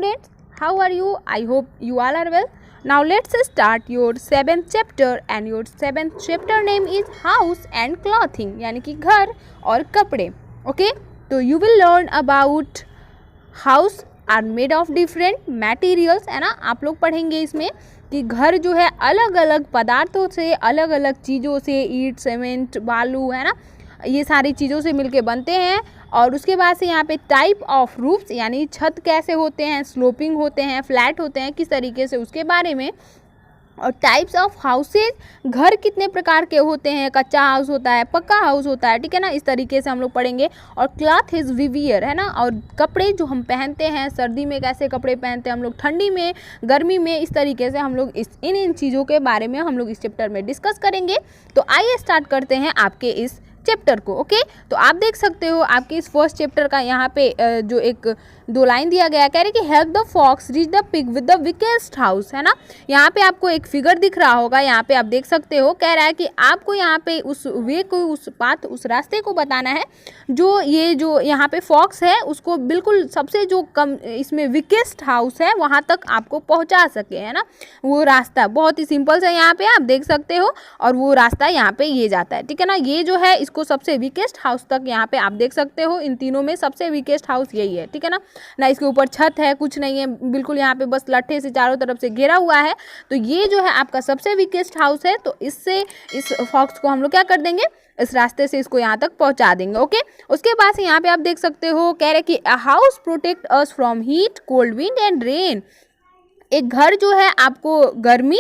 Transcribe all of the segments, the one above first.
students, how are you? I hope you all are well. Now let's start your 7th chapter and your 7th chapter name is house and clothing यानी कि घर और कपड़े. Okay, तो you will learn about house are made of different materials है ना. आप लोग पढ़ेंगे इसमें कि घर जो है अलग अलग पदार्थों से, अलग अलग चीज़ों से, ईंट, सीमेंट, बालू है ना, ये सारी चीज़ों से मिलके बनते हैं. और उसके बाद से यहाँ पे टाइप ऑफ रूफ्स यानी छत कैसे होते हैं, स्लोपिंग होते हैं, फ्लैट होते हैं, किस तरीके से, उसके बारे में. और टाइप्स ऑफ हाउसेज, घर कितने प्रकार के होते हैं, कच्चा हाउस होता है, पक्का हाउस होता है, ठीक है ना, इस तरीके से हम लोग पढ़ेंगे. और क्लॉथ इज विवियर है ना, और कपड़े जो हम पहनते हैं, सर्दी में कैसे कपड़े पहनते हैं हम लोग, ठंडी में, गर्मी में, इस तरीके से हम लोग इन चीज़ों के बारे में हम लोग इस चैप्टर में डिस्कस करेंगे. तो आइए स्टार्ट करते हैं आपके इस चैप्टर को. ओके, तो आप देख सकते हो आपके इस फर्स्ट चैप्टर का यहाँ पे जो एक 2 लाइन दिया गया, कह रहे कि help the fox reach the pig with the weakest house है ना. यहाँ पे आपको एक फिगर दिख रहा होगा, यहाँ पे आप देख सकते हो, कह रहा है कि आपको यहाँ पे उस वे को, उस पाथ, उस रास्ते को बताना है जो ये जो यहाँ पे फॉक्स है उसको बिल्कुल सबसे जो कम इसमें वीकेस्ट हाउस है वहाँ तक आपको पहुँचा सके है ना. वो रास्ता बहुत ही सिंपल सा यहाँ पे आप देख सकते हो, और वो रास्ता यहाँ पे ये जाता है, ठीक है ना. ये जो है इसको सबसे वीकेस्ट हाउस तक यहाँ पे आप देख सकते हो, इन तीनों में सबसे वीकेस्ट हाउस यही है, ठीक है ना. इसके ऊपर छत है, कुछ नहीं है, बिल्कुल यहाँ पे बस लट्ठे से चारों तरफ से घेरा हुआ है. तो ये जो है आपका सबसे वीकेस्ट हाउस है. तो इससे इस फॉक्स को हम लोग क्या कर देंगे, इस रास्ते से इसको यहाँ तक पहुँचा देंगे. ओके, उसके बाद यहाँ पे आप देख सकते हो, कह रहे कि a house protect us from heat, cold wind and rain. एक घर जो है आपको गर्मी,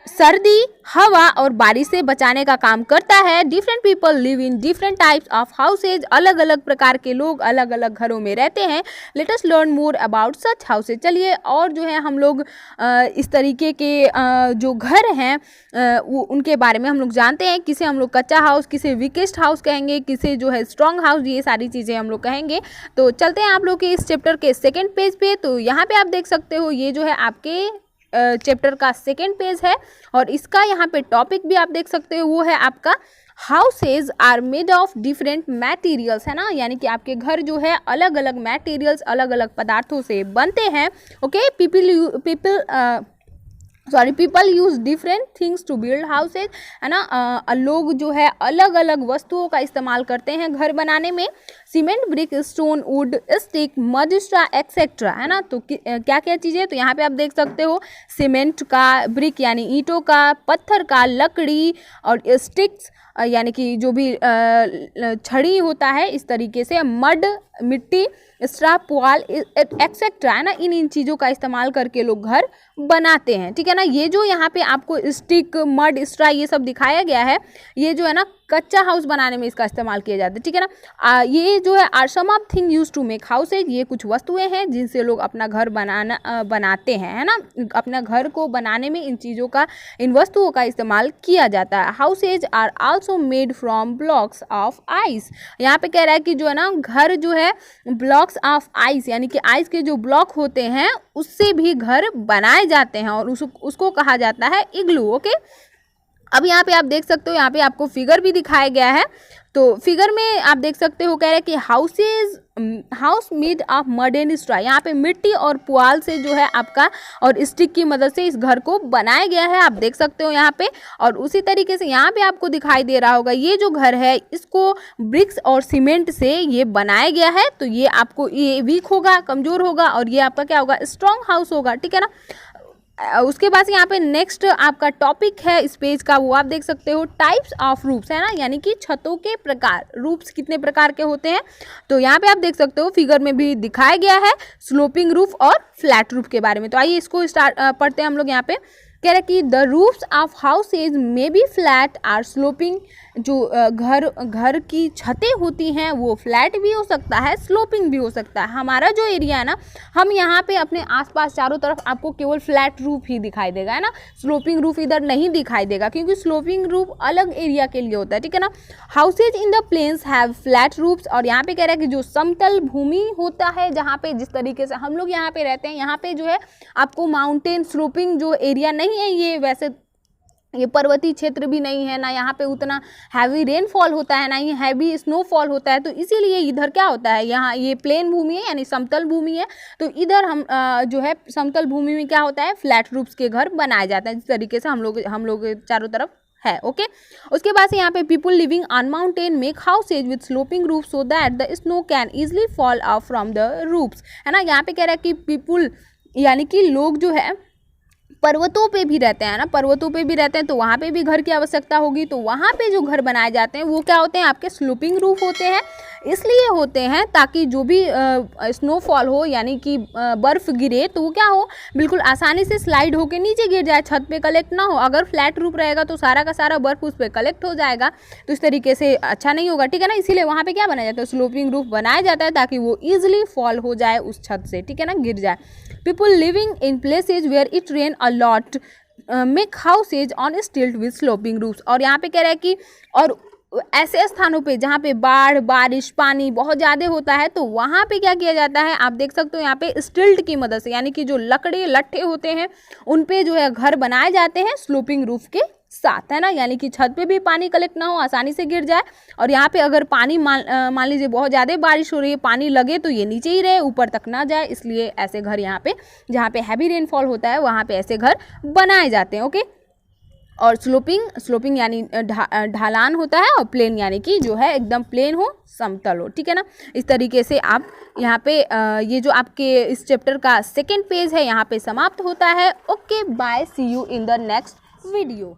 सर्दी, हवा और बारिश से बचाने का काम करता है. Different people live in different types of houses, अलग अलग प्रकार के लोग अलग अलग घरों में रहते हैं. Let us learn more about such houses. चलिए और जो है हम लोग इस तरीके के जो घर हैं वो उनके बारे में हम लोग जानते हैं. किसे हम लोग कच्चा हाउस, किसे वीकेस्ट हाउस कहेंगे, किसे जो है स्ट्रॉन्ग हाउस, ये सारी चीज़ें हम लोग कहेंगे. तो चलते हैं आप लोग के इस चैप्टर के सेकेंड पेज पे. तो यहाँ पे आप देख सकते हो, ये जो है आपके चैप्टर का सेकेंड पेज है, और इसका यहाँ पे टॉपिक भी आप देख सकते हो, वो है आपका houses are made of different materials है ना. यानी कि आपके घर जो है अलग अलग मटेरियल्स, अलग अलग पदार्थों से बनते हैं. Okay, people use different things to build houses है ना. लोग जो है अलग अलग वस्तुओं का इस्तेमाल करते हैं घर बनाने में. Cement, brick, stone, would, stick, mud straw etcetera है ना. तो क्या क्या चीज़ें, तो यहाँ पे आप देख सकते हो सीमेंट का, ब्रिक यानी ईंटों का, पत्थर का, लकड़ी, और स्टिक्स यानी कि जो भी छड़ी होता है इस तरीके से, मड मिट्टी, स्ट्रा पुआल एक्सेट्रा है ना. इन चीज़ों का इस्तेमाल करके लोग घर बनाते हैं, ठीक है ना. ये जो यहाँ पे आपको स्टिक, मड, स्ट्रा ये सब दिखाया गया है, ये जो है ना कच्चा हाउस बनाने में इसका इस्तेमाल किया जाता है, ठीक है ना. ये जो है are some of thing use to make houses, ये कुछ वस्तुएं हैं जिनसे लोग अपना घर बनाते हैं है ना. अपना घर को बनाने में इन चीज़ों का, इन वस्तुओं का इस्तेमाल किया जाता है. Houses are also made from blocks of ice. यहाँ पे कह रहा है कि जो है ना घर जो है ब्लॉक्स ऑफ आइस यानी कि आइस के जो ब्लॉक होते हैं उससे भी घर बनाए जाते हैं, और उसको कहा जाता है इग्लू. ओके, अब यहाँ पे आप देख सकते हो, यहाँ पे आपको फिगर भी दिखाया गया है. तो फिगर में आप देख सकते हो, कह रहे हैं कि house made of mud and straw. यहाँ पे मिट्टी और पुआल से जो है आपका, और स्टिक की मदद से इस घर को बनाया गया है, आप देख सकते हो यहाँ पे. और उसी तरीके से यहाँ पे आपको दिखाई दे रहा होगा, ये जो घर है इसको ब्रिक्स और सीमेंट से ये बनाया गया है. तो ये आपको, ये वीक होगा, कमजोर होगा, और ये आपका क्या होगा, स्ट्रॉन्ग हाउस होगा, ठीक है ना. उसके बाद यहाँ पे नेक्स्ट आपका टॉपिक है इस पेज का, वो आप देख सकते हो टाइप्स ऑफ रूफ्स है ना. यानी कि छतों के प्रकार, रूफ्स कितने प्रकार के होते हैं. तो यहाँ पे आप देख सकते हो फिगर में भी दिखाया गया है स्लोपिंग रूफ और फ्लैट रूफ के बारे में. तो आइए इसको पढ़ते हैं हम लोग. यहाँ पे कह रहे कि the roofs of houses may be flat or sloping. जो घर की छतें होती हैं वो फ्लैट भी हो सकता है, स्लोपिंग भी हो सकता है. हमारा जो एरिया है ना, हम यहाँ पे अपने आसपास चारों तरफ आपको केवल फ्लैट रूफ ही दिखाई देगा है ना. स्लोपिंग रूफ इधर नहीं दिखाई देगा, क्योंकि स्लोपिंग रूफ अलग एरिया के लिए होता है, ठीक है ना. Houses in the plains have flat roofs. और यहाँ पे कह रहा है कि जो समतल भूमि होता है, जहाँ पे जिस तरीके से हम लोग यहाँ पे रहते हैं, यहाँ पे जो है आपको माउंटेन स्लोपिंग जो एरिया नहीं है, ये वैसे ये पर्वतीय क्षेत्र भी नहीं है, ना यहाँ पे उतना हैवी रेनफॉल होता है, ना ही हैवी स्नोफॉल होता है, तो इसीलिए इधर क्या होता है, यहाँ ये प्लेन भूमि है यानी समतल भूमि है, तो इधर हम जो है समतल भूमि में क्या होता है, फ्लैट रूफ्स के घर बनाए जाते हैं, जिस तरीके से हम लोग चारों तरफ है। ओके, उसके बाद से यहाँ पे people living on mountain make houses with sloping roof so that the snow can easily fall of from the roofs, है ना। यहाँ पे कह रहा है कि पीपुल यानी कि लोग जो है पर्वतों पे भी रहते हैं ना, पर्वतों पे भी रहते हैं, तो वहाँ पे भी घर की आवश्यकता होगी, तो वहाँ पे जो घर बनाए जाते हैं वो क्या होते हैं, आपके स्लोपिंग रूफ होते हैं। इसलिए होते हैं ताकि जो भी स्नोफॉल हो यानी कि बर्फ़ गिरे तो वो क्या हो, बिल्कुल आसानी से स्लाइड होके नीचे गिर जाए, छत पे कलेक्ट ना हो। अगर फ्लैट रूफ रहेगा तो सारा का सारा बर्फ़ उस पर कलेक्ट हो जाएगा, तो इस तरीके से अच्छा नहीं होगा, ठीक है ना। इसीलिए वहाँ पे क्या बनाया जाता है, स्लोपिंग रूफ बनाया जाता है ताकि वो ईजिली फॉल हो जाए उस छत से, ठीक है ना, गिर जाए। People living in places where it rain a lot make houses on stilt with sloping roofs, और यहाँ पे कह रहा है कि और ऐसे स्थानों पे जहाँ पे बाढ़, बारिश, पानी बहुत ज़्यादा होता है, तो वहाँ पे क्या किया जाता है, आप देख सकते हो यहाँ पे स्टिल्ट की मदद से, यानी कि जो लकड़ी लट्ठे होते हैं उन पे जो है घर बनाए जाते हैं स्लोपिंग रूफ के साथ, है ना, यानी कि छत पे भी पानी कलेक्ट ना हो, आसानी से गिर जाए। और यहाँ पे अगर पानी मान लीजिए बहुत ज़्यादा बारिश हो रही है, पानी लगे तो ये नीचे ही रहे, ऊपर तक ना जाए, इसलिए ऐसे घर यहाँ पे जहाँ पे हैवी रेनफॉल होता है वहाँ पे ऐसे घर बनाए जाते हैं। ओके, और स्लोपिंग यानी ढालान होता है, और प्लेन यानी कि जो है एकदम प्लेन हो, समतल हो, ठीक है ना। इस तरीके से आप यहाँ पे ये जो आपके इस चैप्टर का सेकेंड पेज है यहाँ पे समाप्त होता है। Okay, bye, see you in the next video.